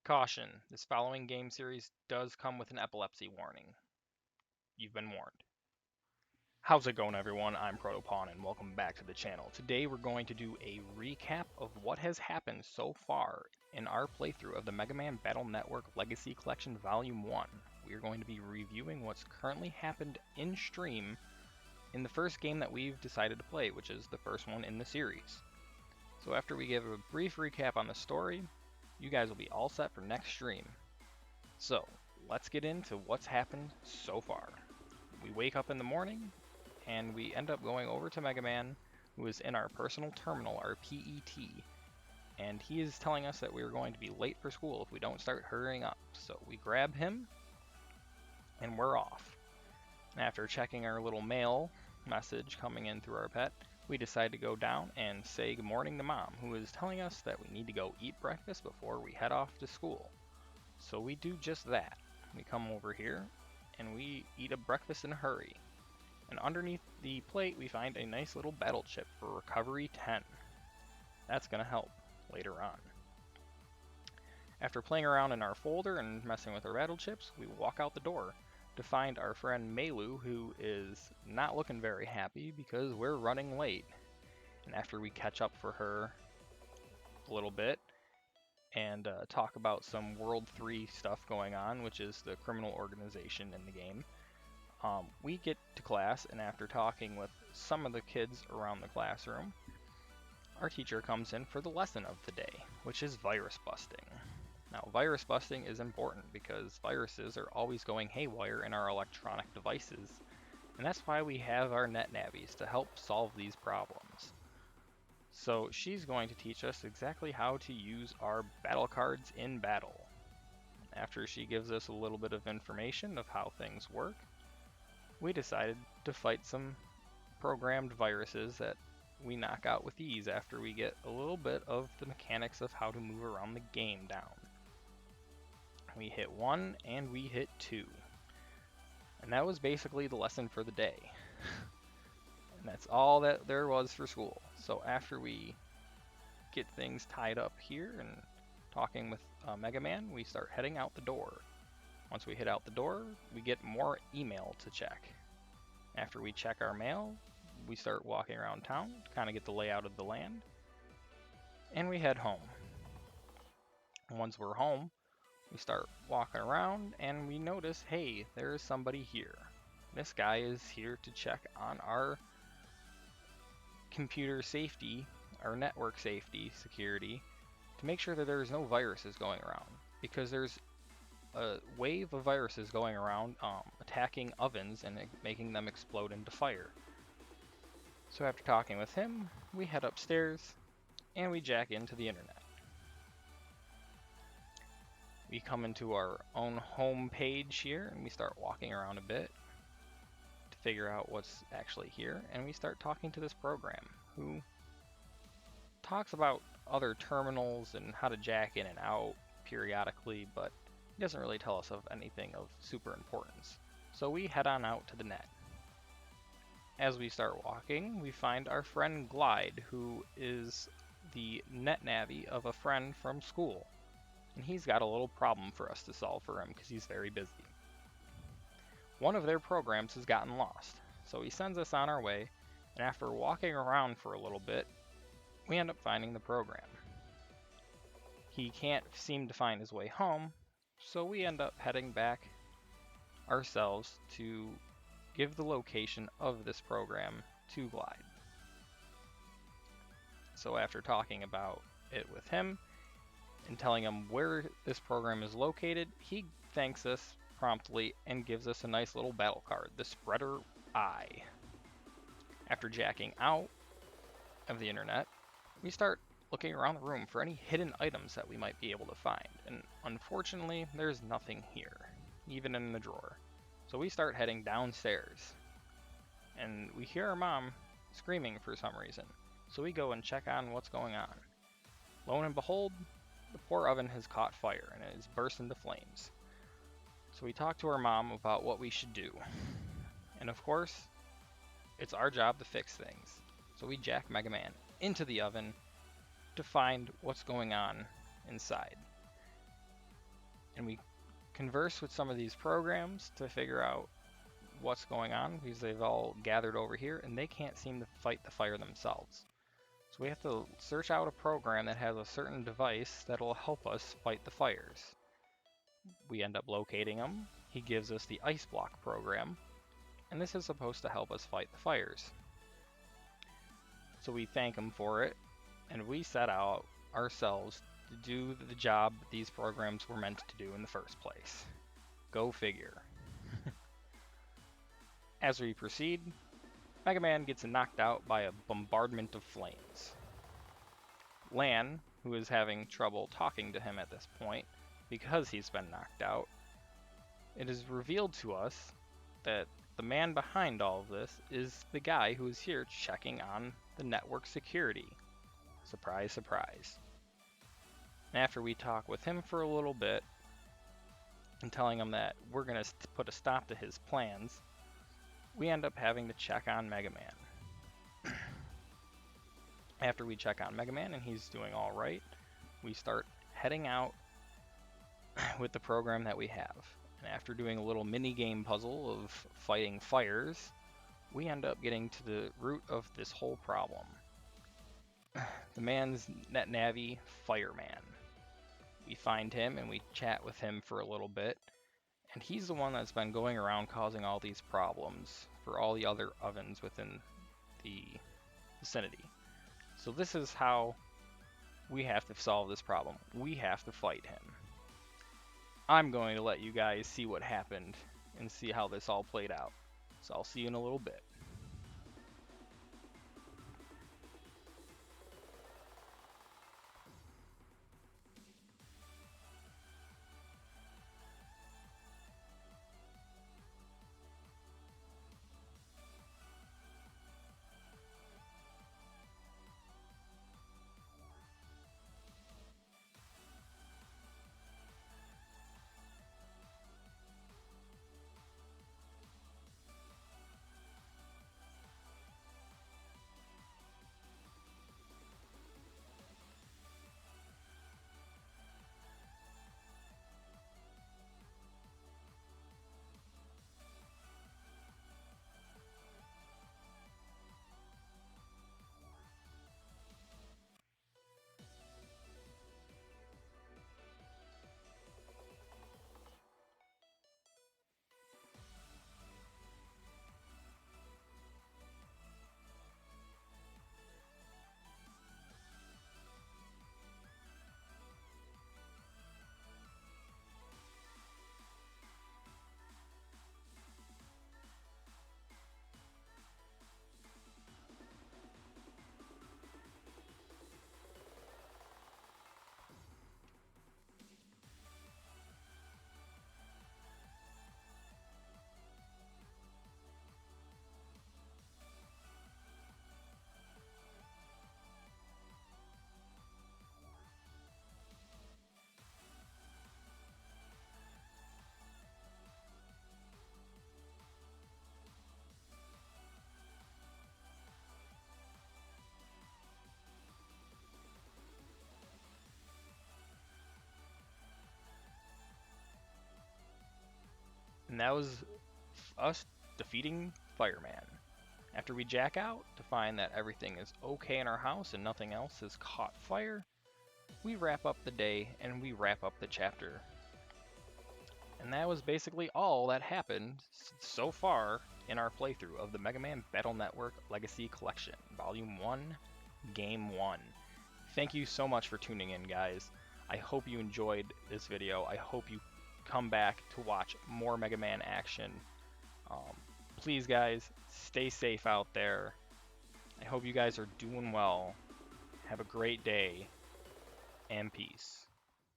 Caution, this following game series does come with an epilepsy warning. You've been warned. How's it going, everyone? I'm Protopawn and welcome back to the channel. Today we're going to do a recap of what has happened so far in our playthrough of the Mega Man Battle Network Legacy Collection Volume 1. We are going to be reviewing what's currently happened in stream in the first game that we've decided to play, which is the first one in the series. So after we give a brief recap on the story, you guys will be all set for next stream. So, let's get into what's happened so far. We wake up in the morning, and we end up going over to MegaMan, who is in our personal terminal, our PET, and he is telling us that we are going to be late for school if we don't start hurrying up. So we grab him, and we're off. And after checking our little mail message coming in through our pet, we decide to go down and say good morning to Mom, who is telling us that we need to go eat breakfast before we head off to school. So we do just that. We come over here and we eat a breakfast in a hurry. And underneath the plate we find a nice little battle chip for Recovery 10. That's going to help later on. After playing around in our folder and messing with our battle chips, we walk out the door to find our friend Melu, who is not looking very happy because we're running late. And after we catch up for her a little bit and talk about some World 3 stuff going on, which is the criminal organization in the game, we get to class, and after talking with some of the kids around the classroom, our teacher comes in for the lesson of the day, which is virus busting. Now, virus busting is important because viruses are always going haywire in our electronic devices, and that's why we have our NetNavies to help solve these problems. So she's going to teach us exactly how to use our battle cards in battle. After she gives us a little bit of information of how things work, we decided to fight some programmed viruses that we knock out with ease after we get a little bit of the mechanics of how to move around the game down. We hit 1 and we hit 2. And that was basically the lesson for the day. And that's all that there was for school. So after we get things tied up here and talking with MegaMan, we start heading out the door. Once we hit out the door, we get more email to check. After we check our mail, we start walking around town to kind of get the layout of the land. And we head home. Once we're home, we start walking around and we notice, hey, there is somebody here. This guy is here to check on our computer safety, our network safety, security, to make sure that there's no viruses going around. Because there's a wave of viruses going around attacking ovens and making them explode into fire. So after talking with him, we head upstairs and we jack into the internet. We come into our own home page here and we start walking around a bit to figure out what's actually here, and we start talking to this program who talks about other terminals and how to jack in and out periodically, but he doesn't really tell us of anything of super importance. So we head on out to the net. As we start walking, we find our friend Glide, who is the net navvy of a friend from school. And he's got a little problem for us to solve for him because he's very busy. One of their programs has gotten lost, so he sends us on our way, and after walking around for a little bit, we end up finding the program. He can't seem to find his way home, so we end up heading back ourselves to give the location of this program to Glide. So after talking about it with him and telling him where this program is located, he thanks us promptly and gives us a nice little battle card, the Spreader Eye. After jacking out of the internet, we start looking around the room for any hidden items that we might be able to find, and unfortunately there's nothing here, even in the drawer. So we start heading downstairs, and we hear our mom screaming for some reason, so we go and check on what's going on. Lo and behold, the poor oven has caught fire and it has burst into flames. So we talk to our mom about what we should do, and of course it's our job to fix things. So we jack MegaMan into the oven to find what's going on inside. and we converse with some of these programs to figure out what's going on, because they've all gathered over here and they can't seem to fight the fire themselves. So we have to search out a program that has a certain device that'll help us fight the fires. We end up locating him. He gives us the ice block program, and this is supposed to help us fight the fires. So we thank him for it, and we set out ourselves to do the job these programs were meant to do in the first place. Go figure. As we proceed, MegaMan gets knocked out by a bombardment of flames. Lan, who is having trouble talking to him at this point because he's been knocked out, it is revealed to us that the man behind all of this is the guy who is here checking on the network security. Surprise, surprise. And after we talk with him for a little bit and telling him that we're going to put a stop to his plans, we end up having to check on MegaMan. After we check on MegaMan and he's doing all right, we start heading out with the program that we have. And after doing a little mini game puzzle of fighting fires, we end up getting to the root of this whole problem. The man's NetNavi Fireman. We find him and we chat with him for a little bit, and he's the one that's been going around causing all these problems for all the other ovens within the vicinity. So this is how we have to solve this problem. We have to fight him. I'm going to let you guys see what happened and see how this all played out. So I'll see you in a little bit. And that was us defeating Fireman. After we jack out to find that everything is okay in our house and nothing else has caught fire, we wrap up the day and we wrap up the chapter. And that was basically all that happened so far in our playthrough of the MegaMan Battle Network Legacy Collection, Volume 1, Game 1. Thank you so much for tuning in, guys. I hope you enjoyed this video. I hope you come back to watch more MegaMan action. Please, guys, stay safe out there. I hope you guys are doing well. Have a great day, and peace.